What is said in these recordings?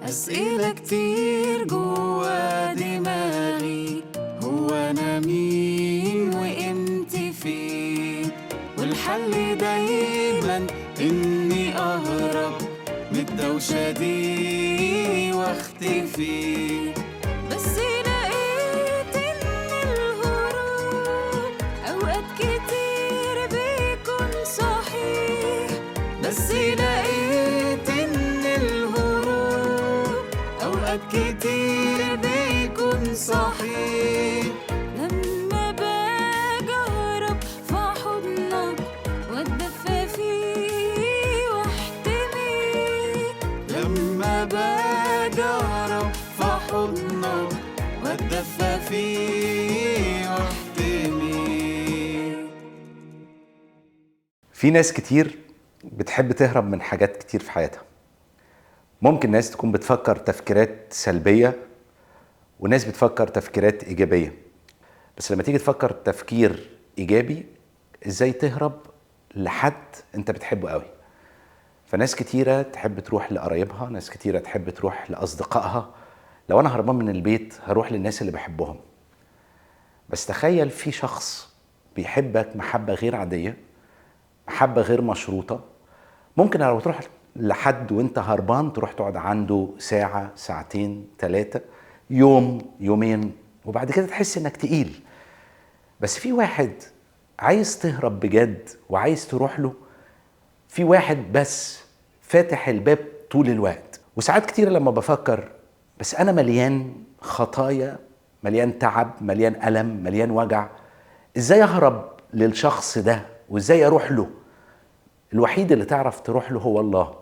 أسئلة كتير جوا دماغي، هو أنا مين وقيمتي فين؟ والحل دايما إني أهرب من الدوشة دي واختفي. بس لقيت إن الهروب أوقات كتير بيكون صحيح. بس لقيت إن الهروب أوقات كتير بيكون صحيح. لما باجي أهرب في حضنك وأتدفى فيه واحتمي. لما باجي أهرب في حضنك وأتدفى فيه واحتمي. في ناس كتير بتحب تهرب من حاجات كتير في حياتها. ممكن ناس تكون بتفكر تفكيرات سلبية وناس بتفكر تفكيرات إيجابية. بس لما تيجي تفكر تفكير إيجابي، إزاي تهرب لحد أنت بتحبه قوي. فناس كتيرة تحب تروح لقرايبها، ناس كتيرة تحب تروح لأصدقائها. لو أنا هربان من البيت هروح للناس اللي بحبهم. بس تخيل في شخص بيحبك محبة غير عادية، محبة غير مشروطة. ممكن لو تروح لحد وانت هربان تروح تقعد عنده ساعة، ساعتين، 3، يوم، يومين، وبعد كده تحس انك تقيل. بس في واحد عايز تهرب بجد وعايز تروح له، في واحد بس فاتح الباب طول الوقت. وساعات كتير لما بفكر بس انا مليان خطايا، مليان تعب، مليان ألم، مليان وجع، ازاي اهرب للشخص ده وازاي اروح له؟ الوحيد اللي تعرف تروح له هو الله.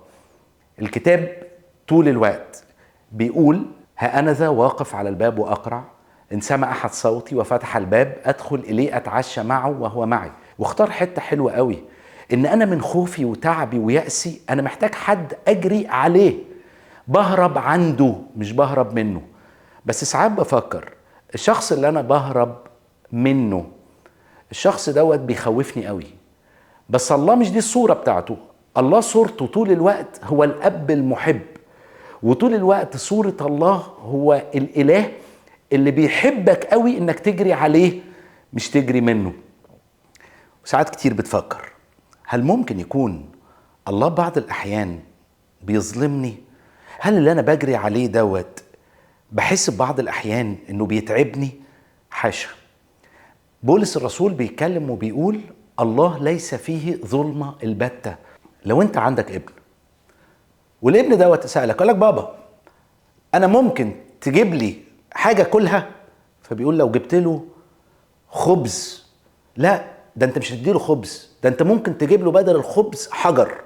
الكتاب طول الوقت بيقول: ها أنا ذا واقف على الباب وأقرع، إن سمع أحد صوتي وفتح الباب أدخل إليه أتعشى معه وهو معي. واختار حتة حلوة قوي، إن أنا من خوفي وتعبي ويأسي أنا محتاج حد أجري عليه، بهرب عنده مش بهرب منه. بس ساعات بفكر الشخص اللي أنا بهرب منه، الشخص دوت بيخوفني قوي. بس الله مش دي الصورة بتاعته. الله صورته طول الوقت هو الأب المحب، وطول الوقت صورة الله هو الإله اللي بيحبك قوي إنك تجري عليه مش تجري منه. وساعات كتير بتفكر هل ممكن يكون الله بعض الأحيان بيظلمني؟ هل اللي أنا بجري عليه دوت بحس ببعض الأحيان إنه بيتعبني؟ حاشا. بولس الرسول بيتكلم وبيقول: الله ليس فيه ظلمة البتة. لو انت عندك ابن والابن دوت سألك قال لك: بابا انا ممكن تجيب لي حاجة كلها؟ فبيقول: لو جبت له خبز. لا، ده انت مش هتديله خبز، ده انت ممكن تجيب له بدل الخبز حجر.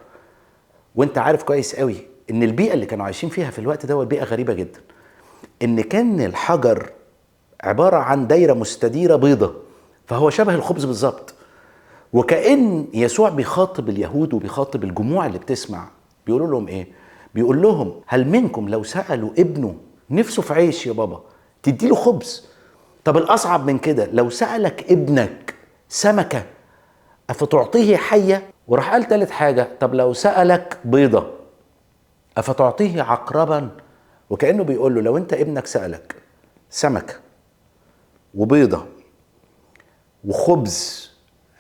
وانت عارف كويس قوي ان البيئة اللي كانوا عايشين فيها في الوقت دوت بيئة غريبة جدا، ان كان الحجر عبارة عن دايرة مستديرة بيضة، فهو شبه الخبز بالظبط. وكأن يسوع بيخاطب اليهود وبيخاطب الجموع اللي بتسمع، بيقولوا لهم ايه؟ بيقول لهم: هل منكم لو سألوا ابنه نفسه في عيش يا بابا تديله خبز؟ طب الأصعب من كده، لو سألك ابنك سمكة أفتعطيه حية؟ وراح قال تالت حاجة: طب لو سألك بيضة أفتعطيه عقربا؟ وكأنه بيقول له: لو انت ابنك سألك سمكة وبيضة وخبز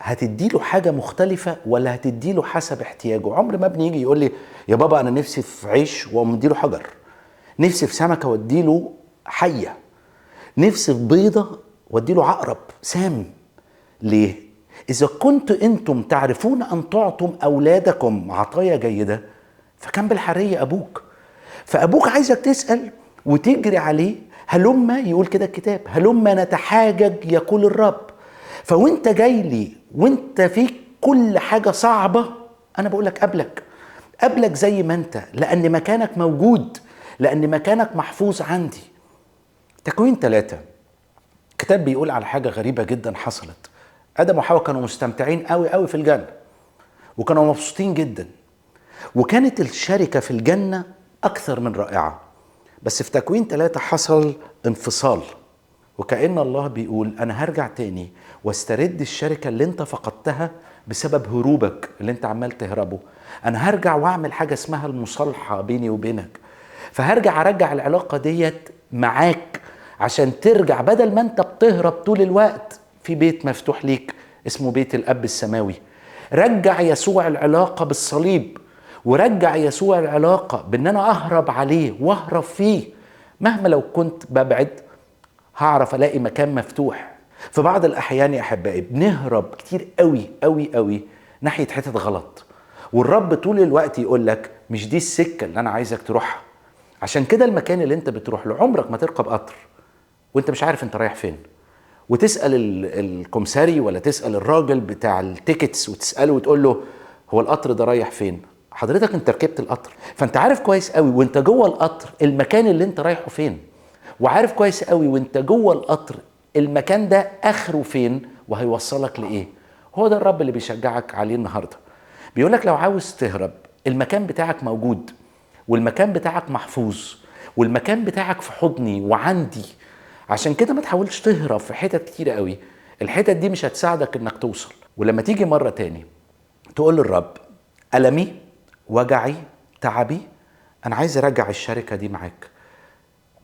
هتديله حاجة مختلفة ولا هتديله حسب احتياجه؟ عمر ما ابني يجي يقول لي: يا بابا أنا نفسي في عيش وأمديله حجر، نفسي في سمكة وأديله حية، نفسي في بيضة وأديله عقرب سام. ليه؟ إذا كنت أنتم تعرفون أن تعطوا أولادكم عطايا جيدة فكان بالحرية أبوك. فأبوك عايزك تسأل وتجري عليه. هلما، يقول كده الكتاب، هلما نتحاجج يقول الرب. فوانت جاي لي وانت فيك كل حاجة صعبة، انا بقولك قبلك زي ما انت، لان مكانك موجود، لان مكانك محفوظ عندي. تكوين 3 كتاب بيقول على حاجة غريبة جدا حصلت. آدم وحواء كانوا مستمتعين قوي في الجنة وكانوا مبسوطين جدا، وكانت الشركة في الجنة أكثر من رائعة. بس في تكوين 3 حصل انفصال، وكأن الله بيقول: أنا هرجع تاني واسترد الشركة اللي انت فقدتها بسبب هروبك اللي انت عمال تهربه. أنا هرجع واعمل حاجة اسمها المصالحة بيني وبينك. فهرجع ارجع العلاقة ديت معاك عشان ترجع، بدل ما انت بتهرب طول الوقت في بيت مفتوح ليك اسمه بيت الاب السماوي. رجع يسوع العلاقة بالصليب، ورجع يسوع العلاقة بان انا اهرب عليه واهرب فيه. مهما لو كنت ببعد هعرف الاقي مكان مفتوح. في بعض الاحيان يا احبائي بنهرب كتير قوي قوي قوي ناحية حتة غلط، والرب طول الوقت يقول لك مش دي السكة اللي انا عايزك تروحها. عشان كده المكان اللي انت بتروح له عمرك ما تركب قطر وانت مش عارف انت رايح فين، وتسأل الكمساري ولا تسأل الراجل بتاع التيكتس وتسأله وتقول له هو القطر ده رايح فين؟ حضرتك انت ركبت القطر، فانت عارف كويس قوي وانت جوه القطر المكان اللي انت رايحه فين، وعارف كويس قوي وانت جوه القطر المكان ده اخره فين وهيوصلك لايه. هو ده الرب اللي بيشجعك عليه النهارده. بيقولك لو عاوز تهرب المكان بتاعك موجود، والمكان بتاعك محفوظ، والمكان بتاعك في حضني وعندي. عشان كده ما تحاولش تهرب في حتت كتيرة قوي، الحتت دي مش هتساعدك انك توصل. ولما تيجي مرة تاني تقول للرب ألمي، وجعي، تعبي، أنا عايز أرجع الشركة دي معاك.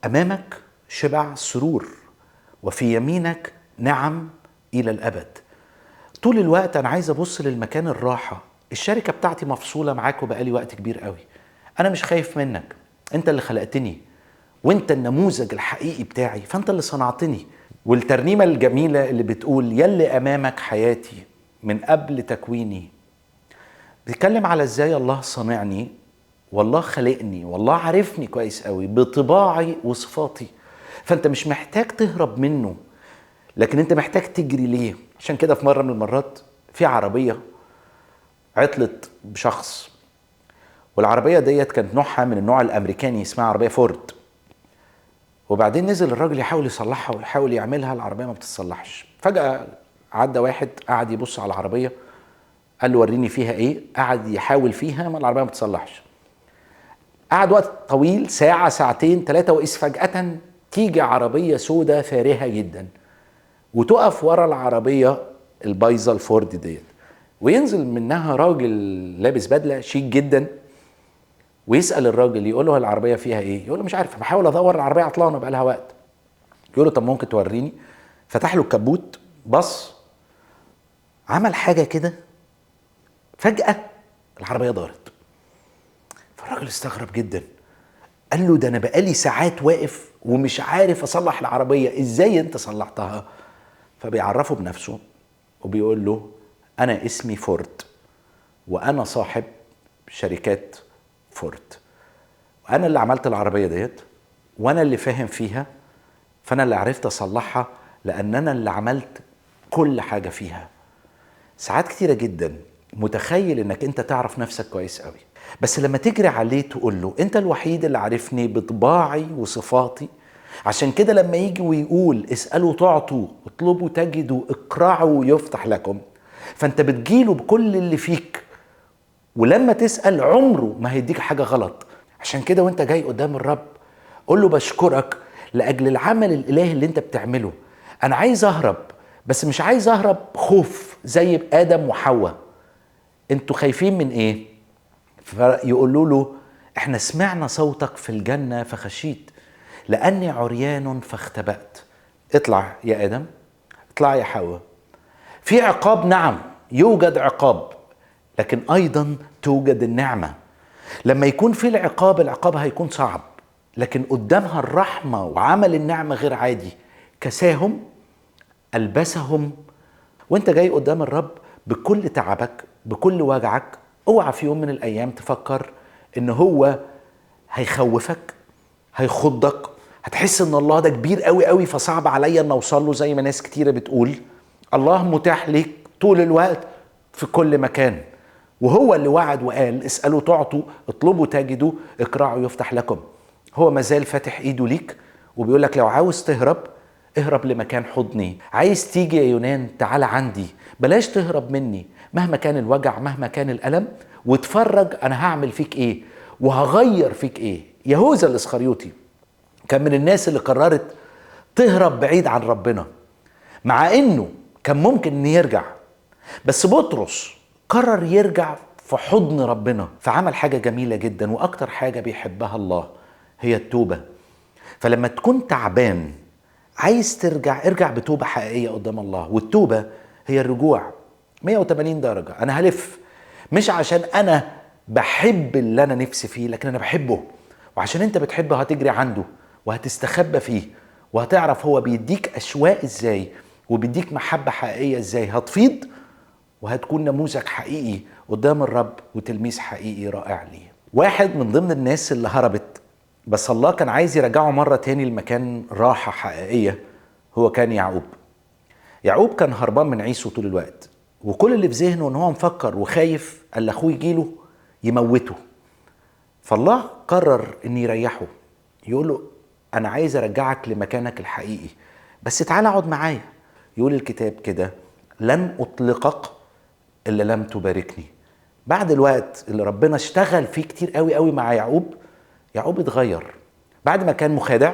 أمامك شبع سرور، وفي يمينك نعم إلى الأبد. طول الوقت أنا عايز أبص للمكان الراحة. الشركة بتاعتي مفصولة معاك وبقالي وقت كبير قوي. أنا مش خايف منك، أنت اللي خلقتني وأنت النموذج الحقيقي بتاعي، فأنت اللي صنعتني. والترنيمة الجميلة اللي بتقول يلي أمامك حياتي من قبل تكويني، بيتكلم على إزاي الله صنعني والله خلقني والله عارفني كويس قوي بطباعي وصفاتي. فأنت مش محتاج تهرب منه، لكن أنت محتاج تجري ليه. عشان كده في مرة من المرات في عربية عطلت بشخص، والعربية ديت كانت نوعها من النوع الأمريكاني، اسمها عربية فورد. وبعدين نزل الراجل يحاول يصلحها ويحاول يعملها، العربية ما بتتصلحش. فجأة عدى واحد قعد يبص على العربية، قال له وريني فيها ايه. قعد يحاول فيها، ما العربية ما بتتصلحش. قعد وقت طويل، ساعة ساعتين ثلاثة، وإذ فجأة تيجي عربية سودة فارهة جدا وتقف ورا العربية البايظة الفورد ديت، وينزل منها راجل لابس بدلة شيك جدا ويسأل الراجل، يقول له العربية فيها ايه؟ يقول له مش عارف، بحاول ادور، العربية عطلانة بقالها وقت. يقول له طب ممكن توريني؟ فتح له الكبوت، بص، عمل حاجة كده، فجأة العربية دارت. فالراجل استغرب جدا، قال له ده انا بقالي ساعات واقف ومش عارف اصلح العربية، ازاي انت صلحتها؟ فبيعرفه بنفسه وبيقول له انا اسمي فورد، وانا صاحب شركات فورد، وانا اللي عملت العربية ديت، وانا اللي فاهم فيها، فانا اللي عرفت اصلحها، لان انا اللي عملت كل حاجة فيها. ساعات كتيرة جدا متخيل انك انت تعرف نفسك كويس قوي، بس لما تجري عليه تقول له انت الوحيد اللي عارفني بطباعي وصفاتي. عشان كده لما يجي ويقول اسألوا تعطوا، اطلبوا تجدوا، اقرعوا يفتح لكم، فانت بتجيله بكل اللي فيك، ولما تسأل عمره ما هيديك حاجة غلط. عشان كده وانت جاي قدام الرب قول له بشكرك لأجل العمل الإلهي اللي انت بتعمله. انا عايز اهرب، بس مش عايز اهرب خوف زي آدم وحواء. انتوا خايفين من ايه؟ فيقولوا له احنا سمعنا صوتك في الجنة فخشيت، لأني عريان فاختبأت. اطلع يا آدم، اطلع يا حواء. في عقاب، نعم يوجد عقاب، لكن أيضا توجد النعمة. لما يكون في العقاب هيكون صعب، لكن قدامها الرحمة وعمل النعمة غير عادي. كساهم، ألبسهم. وانت جاي قدام الرب بكل تعبك بكل وجعك، اوعى في يوم من الأيام تفكر إن هو هيخوفك هيخضك، هتحس إن الله ده كبير قوي قوي فصعب عليا إن أوصل له زي ما ناس كتيرة بتقول. الله متاح ليك طول الوقت في كل مكان، وهو اللي وعد وقال اسألوا تعطوا، اطلبوا تجدوا، اقرعوا يفتح لكم. هو مازال فاتح ايده ليك وبيقول لك لو عاوز تهرب اهرب لمكان حضني. عايز تيجي يا يونان تعال عندي، بلاش تهرب مني مهما كان الوجع مهما كان الألم، واتفرج انا هعمل فيك ايه وهغير فيك ايه. يهوذا الاسخريوطي كان من الناس اللي قررت تهرب بعيد عن ربنا، مع انه كان ممكن ان يرجع، بس بطرس قرر يرجع في حضن ربنا، فعمل حاجة جميلة جدا واكتر حاجة بيحبها الله، هي التوبة. فلما تكون تعبان عايز ترجع، ارجع بتوبة حقيقية قدام الله. والتوبة هي الرجوع 180 درجة. أنا هلف، مش عشان أنا بحب اللي أنا نفسي فيه، لكن أنا بحبه، وعشان أنت بتحبه هتجري عنده وهتستخبى فيه، وهتعرف هو بيديك أشواق إزاي وبيديك محبة حقيقية إزاي. هتفيض وهتكون نموذج حقيقي قدام الرب وتلميذ حقيقي رائع ليه. واحد من ضمن الناس اللي هربت بس الله كان عايز يرجعه مرة تاني لمكان راحة حقيقية هو كان يعقوب. يعقوب كان هربان من عيسو طول الوقت، وكل اللي في ذهنه ان هو مفكر وخايف الا اخوه يجيله يموته. فالله قرر ان يريحه، يقول له انا عايز ارجعك لمكانك الحقيقي، بس تعالى اقعد معايا. يقول الكتاب كده لن اطلقك الا لم تباركني. بعد الوقت اللي ربنا اشتغل فيه كتير قوي قوي مع يعقوب، يعقوب اتغير. بعد ما كان مخادع،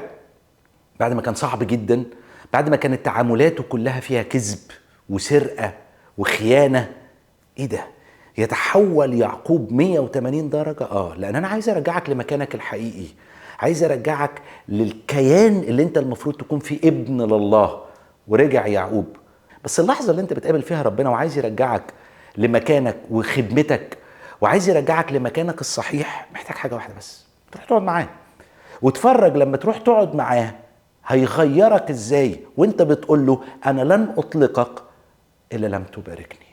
بعد ما كان صعب جدا، بعد ما كانت تعاملاته كلها فيها كذب وسرقة وخيانة، ايه ده؟ يتحول يعقوب 180 درجة. لان انا عايز ارجعك لمكانك الحقيقي، عايز ارجعك للكيان اللي انت المفروض تكون فيه ابن لله. ورجع يعقوب. بس اللحظة اللي انت بتقابل فيها ربنا وعايز يرجعك لمكانك وخدمتك وعايز يرجعك لمكانك الصحيح، محتاج حاجة واحدة بس، تروح تقعد معاه وتفرج. لما تروح تقعد معاه هيغيرك ازاي وانت بتقول له انا لن اطلقك الا لم تباركني.